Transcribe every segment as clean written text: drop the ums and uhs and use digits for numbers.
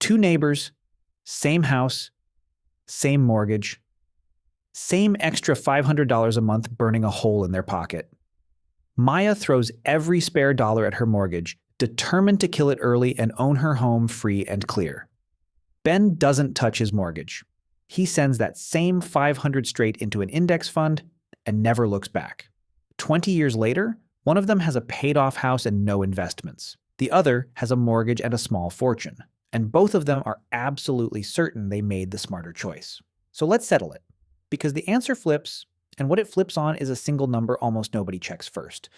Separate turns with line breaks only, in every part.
Two neighbors, same house, same mortgage, same extra $500 a month burning a hole in their pocket. Maya throws every spare dollar at her mortgage, determined to kill it early and own her home free and clear. Ben doesn't touch his mortgage. He sends that same 500 straight into an index fund and never looks back. 20 years later, one of them has a paid-off house and no investments. The other has a mortgage and a small fortune. And both of them are absolutely certain they made the smarter choice. So let's settle it. Because the answer flips, and what it flips on is a single number almost nobody checks first.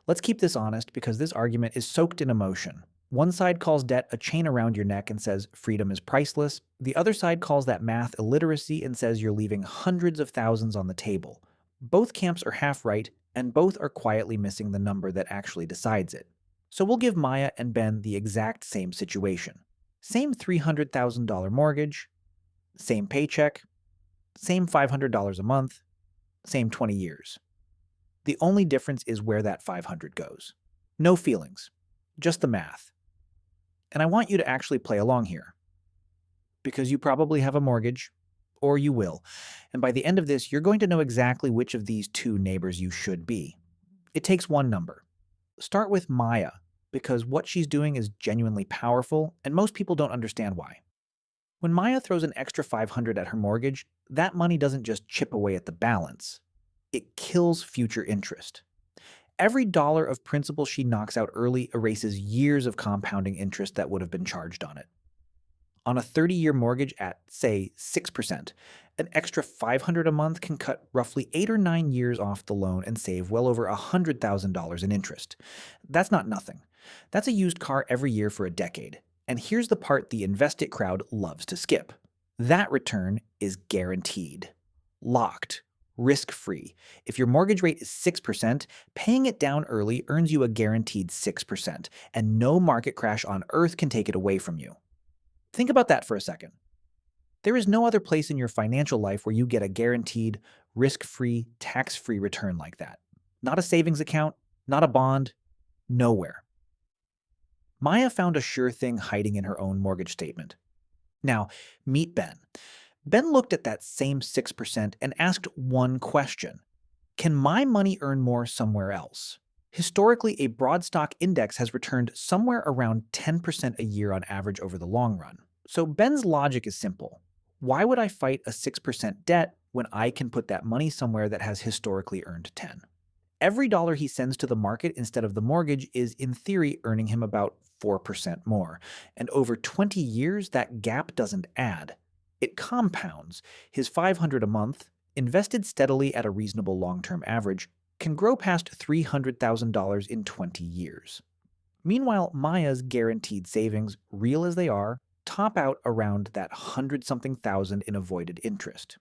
Let's keep this honest because this argument is soaked in emotion. One side calls debt a chain around your neck and says freedom is priceless. The other side calls that math illiteracy and says you're leaving hundreds of thousands on the table. Both camps are half right, and both are quietly missing the number that actually decides it. So we'll give Maya and Ben the exact same situation. Same $300,000 mortgage, same paycheck, same $500 a month, same 20 years. The only difference is where that 500 goes. No feelings, just the math. And I want you to actually play along here. Because you probably have a mortgage, or you will. And by the end of this, you're going to know exactly which of these two neighbors you should be. It takes one number. Start with Maya, because what she's doing is genuinely powerful, and most people don't understand why. When Maya throws an extra 500 at her mortgage, that money doesn't just chip away at the balance. It kills future interest. Every dollar of principal she knocks out early erases years of compounding interest that would have been charged on it. On a 30-year mortgage at, say, 6%, an extra $500 a month can cut roughly 8 or 9 years off the loan and save well over $100,000 in interest. That's not nothing. That's a used car every year for a decade. And here's the part the invest it crowd loves to skip. That return is guaranteed. Locked. Risk-free. If your mortgage rate is 6%, paying it down early earns you a guaranteed 6%, and no market crash on earth can take it away from you. Think about that for a second. There is no other place in your financial life where you get a guaranteed, risk-free, tax-free return like that. Not a savings account, not a bond, nowhere. Maya found a sure thing hiding in her own mortgage statement. Now, meet Ben. Ben looked at that same 6% and asked one question. Can my money earn more somewhere else? Historically, a broad stock index has returned somewhere around 10% a year on average over the long run. So Ben's logic is simple. Why would I fight a 6% debt when I can put that money somewhere that has historically earned 10? Every dollar he sends to the market instead of the mortgage is, in theory, earning him about 4% more. And over 20 years, that gap doesn't add. It compounds. His $500 a month, invested steadily at a reasonable long-term average, can grow past $300,000 in 20 years. Meanwhile, Maya's guaranteed savings, real as they are, top out around that 100-something thousand in avoided interest.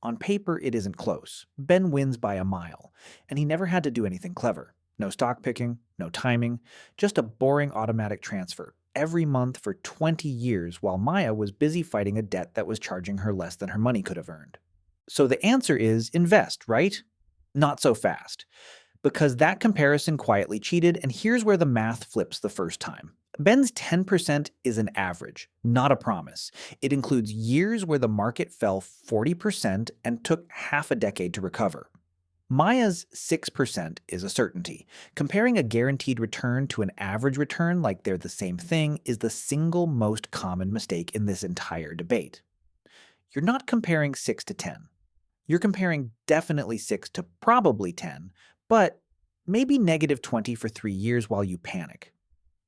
On paper, it isn't close. Ben wins by a mile, and he never had to do anything clever. No stock picking, no timing, just a boring automatic transfer every month for 20 years while Maya was busy fighting a debt that was charging her less than her money could have earned. So the answer is invest, right? Not so fast. Because that comparison quietly cheated, and here's where the math flips the first time. Ben's 10% is an average, not a promise. It includes years where the market fell 40% and took half a decade to recover. Maya's 6% is a certainty. Comparing a guaranteed return to an average return like they're the same thing is the single most common mistake in this entire debate. You're not comparing 6 to 10. You're comparing definitely 6 to probably 10, but maybe -20 for 3 years while you panic.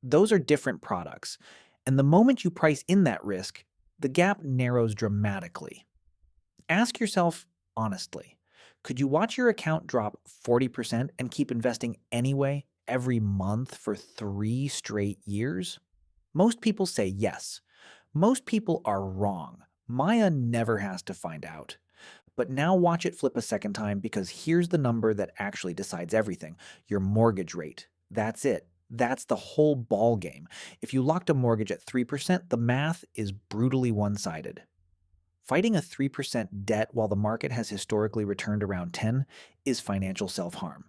Those are different products, and the moment you price in that risk, the gap narrows dramatically. Ask yourself honestly, could you watch your account drop 40% and keep investing anyway every month for 3 straight years? Most people say yes. Most people are wrong. Maya never has to find out. But now watch it flip a second time because here's the number that actually decides everything. Your mortgage rate. That's it. That's the whole ball game. If you locked a mortgage at 3%, the math is brutally one-sided. Fighting a 3% debt while the market has historically returned around 10 is financial self-harm.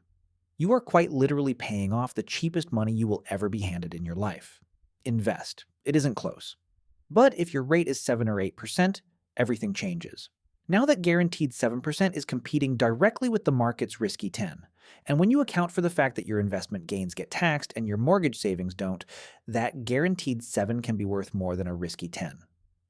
You are quite literally paying off the cheapest money you will ever be handed in your life. Invest. It isn't close. But if your rate is 7 or 8%, everything changes. Now that guaranteed 7% is competing directly with the market's risky 10. And when you account for the fact that your investment gains get taxed and your mortgage savings don't, that guaranteed 7 can be worth more than a risky 10.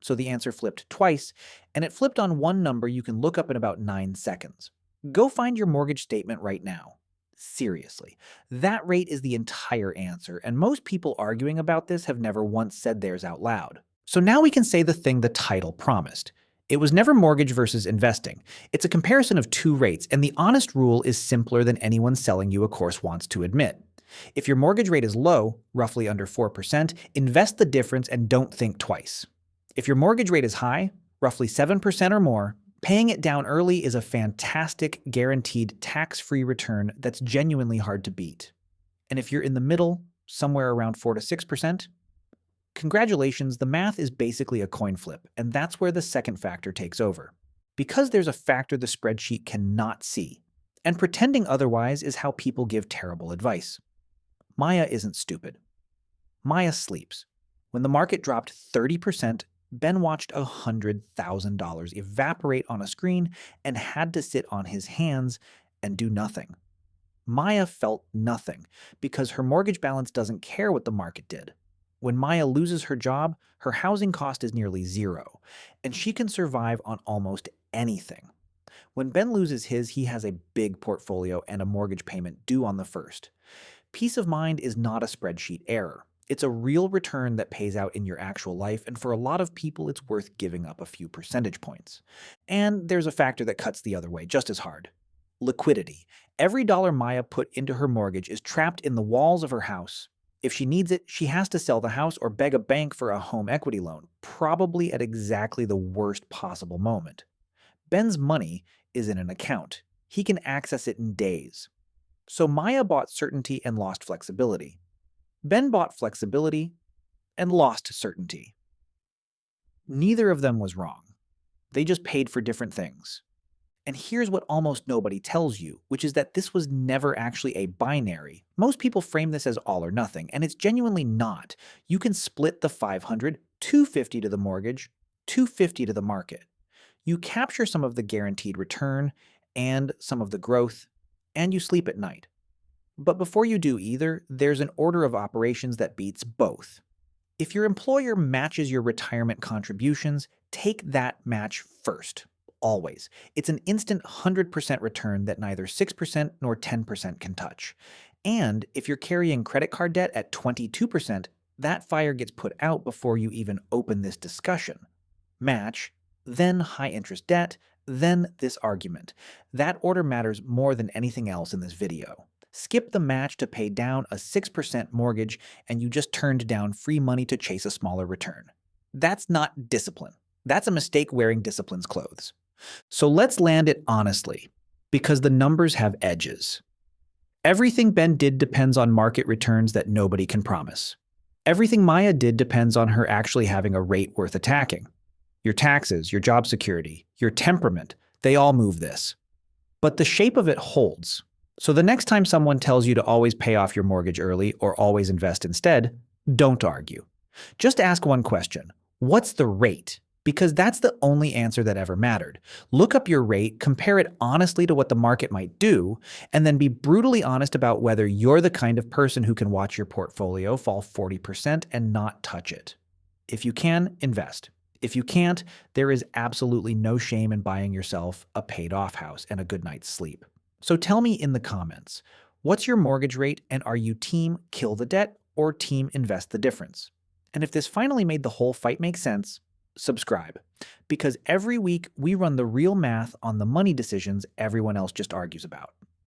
So the answer flipped twice, and it flipped on one number you can look up in about 9 seconds. Go find your mortgage statement right now. Seriously, that rate is the entire answer, and most people arguing about this have never once said theirs out loud. So now we can say the thing the title promised. It was never mortgage versus investing. It's a comparison of two rates, and the honest rule is simpler than anyone selling you a course wants to admit. If your mortgage rate is low, roughly under 4%, invest the difference and don't think twice. If your mortgage rate is high, roughly 7% or more, paying it down early is a fantastic, guaranteed, tax-free return that's genuinely hard to beat. And if you're in the middle, somewhere around 4 to 6%, congratulations, the math is basically a coin flip, and that's where the second factor takes over. Because there's a factor the spreadsheet cannot see, and pretending otherwise is how people give terrible advice. Maya isn't stupid. Maya sleeps. When the market dropped 30%, Ben watched $100,000 evaporate on a screen and had to sit on his hands and do nothing. Maya felt nothing because her mortgage balance doesn't care what the market did. When Maya loses her job, her housing cost is nearly zero, and she can survive on almost anything. When Ben loses his, he has a big portfolio and a mortgage payment due on the first. Peace of mind is not a spreadsheet error. It's a real return that pays out in your actual life, and for a lot of people, it's worth giving up a few percentage points. And there's a factor that cuts the other way just as hard. Liquidity. Every dollar Maya put into her mortgage is trapped in the walls of her house. If she needs it, she has to sell the house or beg a bank for a home equity loan, probably at exactly the worst possible moment. Ben's money is in an account. He can access it in days. So Maya bought certainty and lost flexibility. Ben bought flexibility and lost certainty. Neither of them was wrong. They just paid for different things. And here's what almost nobody tells you, which is that this was never actually a binary. Most people frame this as all or nothing, and it's genuinely not. You can split the 500, 250 to the mortgage, 250 to the market. You capture some of the guaranteed return and some of the growth, and you sleep at night. But before you do either, there's an order of operations that beats both. If your employer matches your retirement contributions, take that match first. Always. It's an instant 100% return that neither 6% nor 10% can touch. And if you're carrying credit card debt at 22%, that fire gets put out before you even open this discussion. Match, then high interest debt, then this argument. That order matters more than anything else in this video. Skip the match to pay down a 6% mortgage, and you just turned down free money to chase a smaller return. That's not discipline. That's a mistake wearing discipline's clothes. So let's land it honestly, because the numbers have edges. Everything Ben did depends on market returns that nobody can promise. Everything Maya did depends on her actually having a rate worth attacking. Your taxes, your job security, your temperament, they all move this. But the shape of it holds. So the next time someone tells you to always pay off your mortgage early or always invest instead, don't argue. Just ask one question. What's the rate? Because that's the only answer that ever mattered. Look up your rate, compare it honestly to what the market might do, and then be brutally honest about whether you're the kind of person who can watch your portfolio fall 40% and not touch it. If you can, invest. If you can't, there is absolutely no shame in buying yourself a paid-off house and a good night's sleep. So tell me in the comments, what's your mortgage rate, and are you team kill the debt or team invest the difference? And if this finally made the whole fight make sense, subscribe. Because every week we run the real math on the money decisions everyone else just argues about.